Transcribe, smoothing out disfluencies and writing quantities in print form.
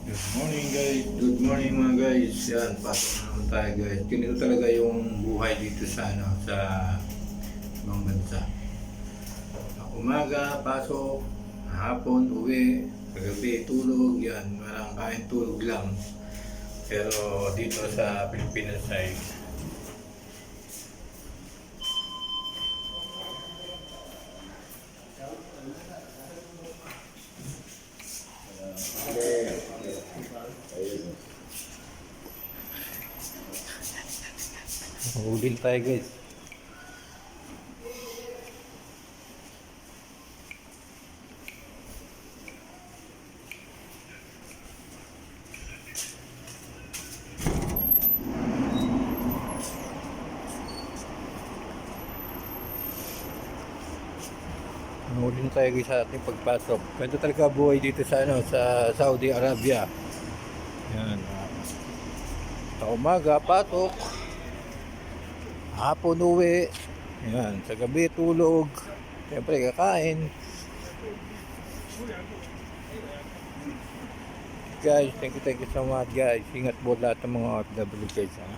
Good morning guys, good morning mga guys. Yan, pasok na naman tayo guys. Ganito talaga yung buhay dito sa ibang bansa. Umaga, pasok, hapon, uwi, kagabi, tulog, yan. Walang kain, tulog lang. Pero dito sa Pilipinas ay hulin tayo guys. Hulin tayo guys sa ating pagpasok. Ganito talaga buhay dito sa Saudi Arabia. Yan. Sa umaga, pasok. Hapon uwi. Yan. Sa gabi, tulog. Siyempre, kakain. Guys, thank you so much guys. Ingat po lahat ng mga OFW guys. Ha?